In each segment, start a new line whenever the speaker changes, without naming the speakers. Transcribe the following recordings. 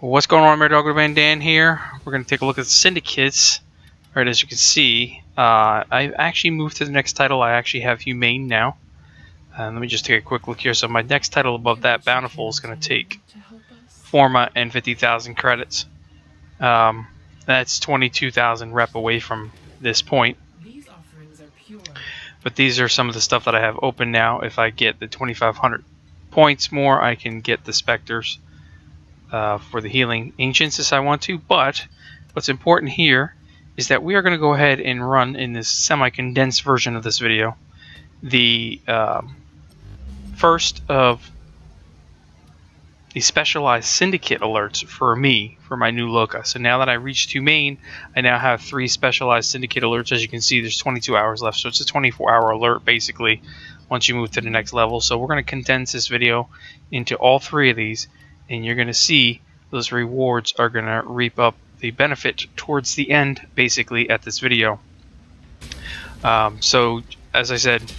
What's going on, Dog Man Dan here. We're going to take a look at the Syndicates. Alright, as you can see, I actually moved to the next title. I actually have Humane now. Let me just take a quick look here. So my next title above that, Bountiful, is going to take Forma and 50,000 credits. That's 22,000 rep away from this point. But these are some of the stuff that I have open now. If I get the 2,500 points more, I can get the Spectres for the healing ancients if I want to. But what's important here is that we are going to go ahead and run in this semi-condensed version of this video the first of the specialized Syndicate alerts for me for my new Loka. So now that I reached Humane, I now have 3 specialized Syndicate alerts. As you can see, there's 22 hours left, so it's a 24-hour alert basically once you move to the next level. So we're going to condense this video into all 3 of these, and you're going to see those rewards are going to reap up the benefit towards the end basically at this video. So as I said,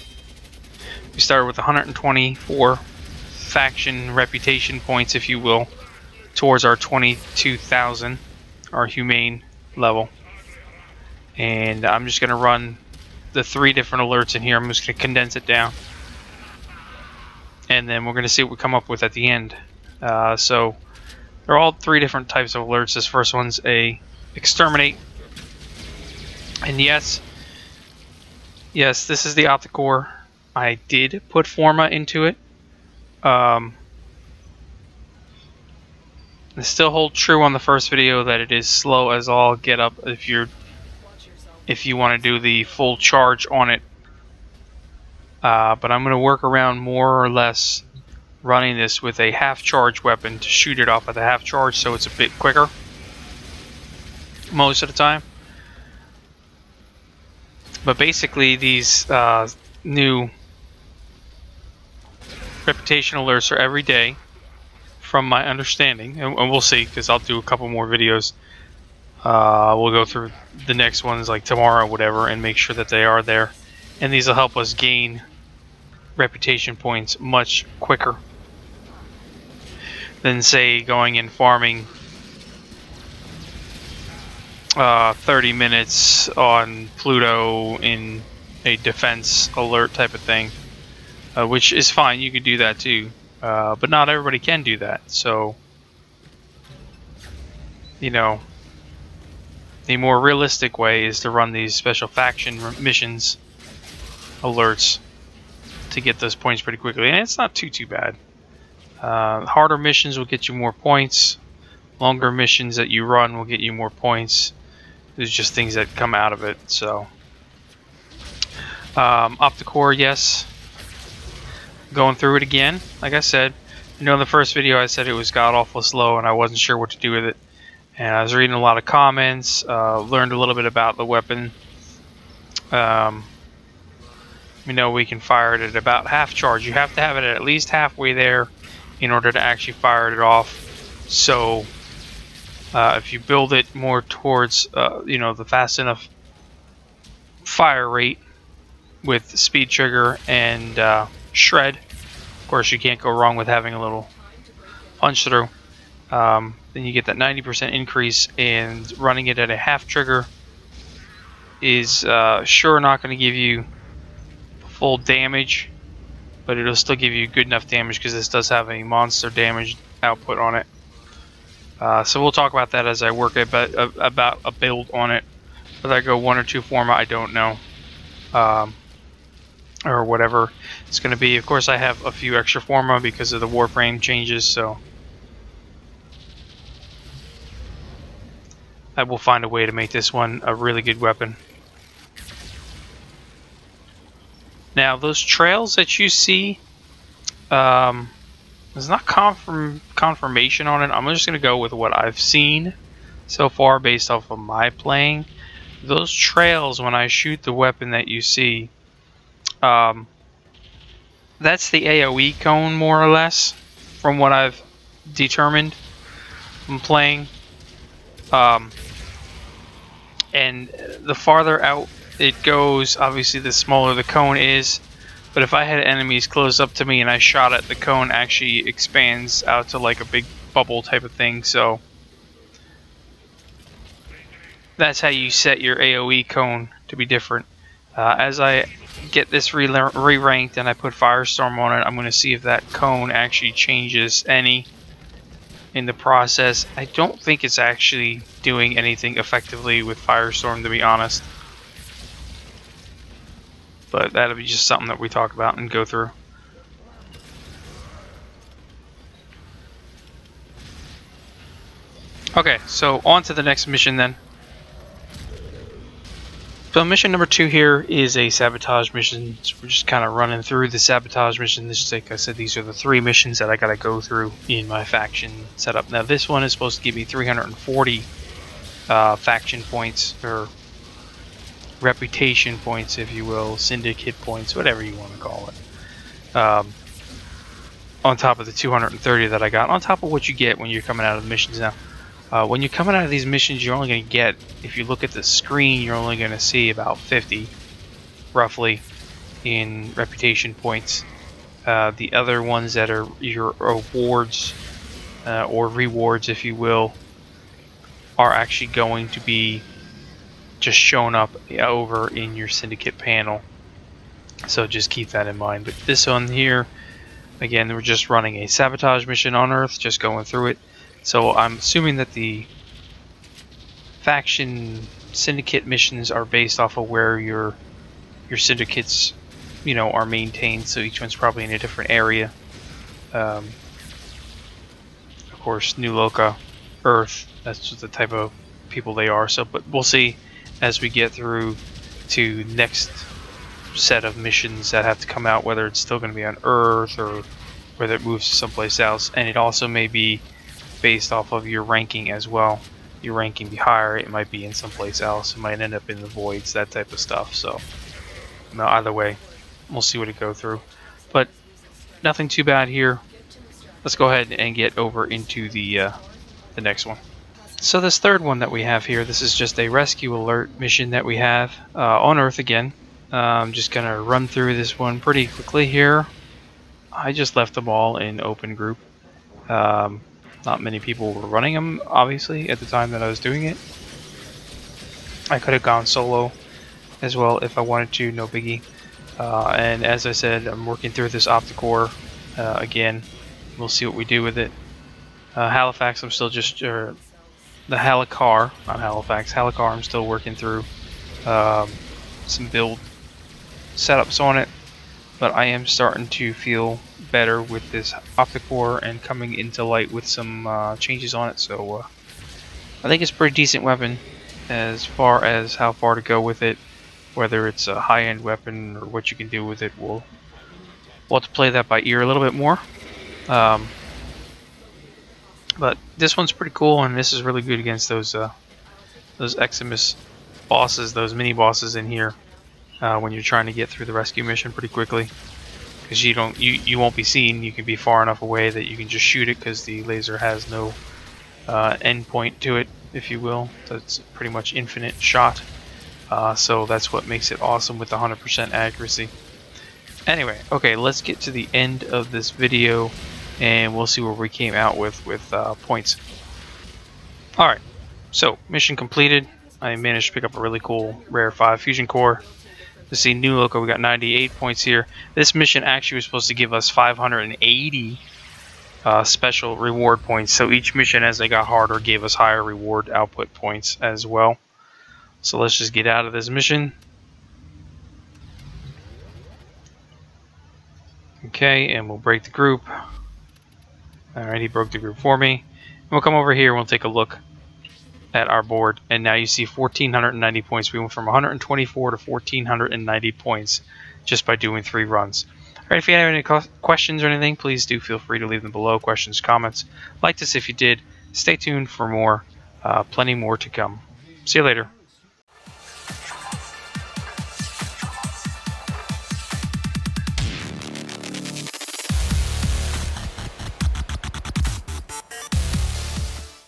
we started with 124 faction reputation points, if you will, towards our 22,000, our Humane level. And I'm just going to run the 3 different alerts in here. I'm just going to condense it down, and then we're going to see what we come up with at the end. So they're all 3 different types of alerts. This first one's a Exterminate, and yes, this is the Opticore. I did put Forma into it. It still holds true on the first video that it is slow as all get up if you want to do the full charge on it. But I'm going to work around more or less running this with a half charge weapon to shoot it off at the half charge, so it's a bit quicker most of the time. But basically these new reputation alerts are every day from my understanding, and we'll see, because I'll do a couple more videos. We'll go through the next ones like tomorrow or whatever and make sure that they are there, and these will help us gain reputation points much quicker than, say, going and farming 30 minutes on Pluto in a defense alert type of thing, which is fine. You could do that too, but not everybody can do that. So, you know, the more realistic way is to run these special faction missions alerts to get those points pretty quickly, and it's not too bad. Harder missions will get you more points. Longer missions that you run will get you more points. There's just things that come out of it. So, Opticore, yes. Going through it again. Like I said, you know, in the first video I said it was god-awful slow and I wasn't sure what to do with it. And I was reading a lot of comments, learned a little bit about the weapon. You know, we can fire it at about half charge. You have to have it at least halfway there in order to actually fire it off. So if you build it more towards you know, the fast enough fire rate with speed trigger and shred, of course you can't go wrong with having a little punch through, then you get that 90% increase, and running it at a half trigger is sure not going to give you full damage, but it'll still give you good enough damage because this does have a monster damage output on it. So we'll talk about that as I work about a build on it. Whether I go 1 or 2 Forma, I don't know, or whatever it's going to be. Of course, I have a few extra Forma because of the Warframe changes, so I will find a way to make this one a really good weapon. Now, those trails that you see, there's not confirmation on it. I'm just going to go with what I've seen so far based off of my playing. Those trails, when I shoot the weapon that you see, that's the AoE cone, more or less, from what I've determined from playing. And the farther out it goes, obviously the smaller the cone is. But if I had enemies close up to me and I shot it, the cone actually expands out to like a big bubble type of thing. So that's how you set your AoE cone to be different. As I get this re-ranked and I put Firestorm on it, I'm going to see if that cone actually changes any in the process. I don't think it's actually doing anything effectively with Firestorm, to be honest. But that'll be just something that we talk about and go through. Okay, so on to the next mission then. So mission number 2 here is a sabotage mission. So we're just kind of running through the sabotage mission. This, like I said, these are the 3 missions that I gotta go through in my faction setup. Now this one is supposed to give me 340 faction points, or reputation points, if you will, syndicate points, whatever you want to call it. On top of the 230 that I got, on top of what you get when you're coming out of the missions now. When you're coming out of these missions, you're only going to get, if you look at the screen, you're only going to see about 50, roughly, in reputation points. The other ones that are your awards, or rewards, if you will, are actually going to be just shown up over in your syndicate panel. So just keep that in mind. But this one here, again, we're just running a sabotage mission on Earth, just going through it. So I'm assuming that the faction syndicate missions are based off of where your syndicates, you know, are maintained. So each one's probably in a different area. Of course, New Loka, Earth. That's just the type of people they are. So, but we'll see as we get through to next set of missions that have to come out, whether it's still going to be on Earth or whether it moves to someplace else. And it also may be based off of your ranking as well. Your ranking be higher, it might be in someplace else. It might end up in the voids, that type of stuff. So, no, either way, we'll see what it go through. But nothing too bad here. Let's go ahead and get over into the next one. So this third one that we have here, this is just a rescue alert mission that we have on Earth again. I'm just gonna run through this one pretty quickly here. I just left them all in open group. Not many people were running them, obviously, at the time that I was doing it. I could have gone solo as well if I wanted to, no biggie. And as I said, I'm working through this Opticore again. We'll see what we do with it. Halifax, I'm still just, the Halicar, not Halifax, Halicar, I'm still working through some build setups on it. But I am starting to feel better with this Opticore and coming into light with some changes on it. So I think it's a pretty decent weapon as far as how far to go with it. Whether it's a high-end weapon or what you can do with it, we'll have to play that by ear a little bit more. But this one's pretty cool, and this is really good against those Eximus bosses, those mini bosses in here. When you're trying to get through the rescue mission pretty quickly, because you won't be seen. You can be far enough away that you can just shoot it, because the laser has no end point to it, if you will. So it's pretty much infinite shot. So that's what makes it awesome with the 100% accuracy. Anyway, okay, let's get to the end of this video, and we'll see where we came out with points. All right, so mission completed. I managed to pick up a really cool rare 5 fusion core. To see New Loka, we got 98 points here. This mission actually was supposed to give us 580 special reward points. So each mission, as they got harder, gave us higher reward output points as well. So let's just get out of this mission. Okay, and we'll break the group. Alright, he broke the group for me. And we'll come over here and we'll take a look at our board, and now you see 1,490 points. We went from 124 to 1,490 points just by doing 3 runs. Alright, if you have any questions or anything, please do feel free to leave them below. Questions, comments. Like this if you did. Stay tuned for more. Plenty more to come. See you later.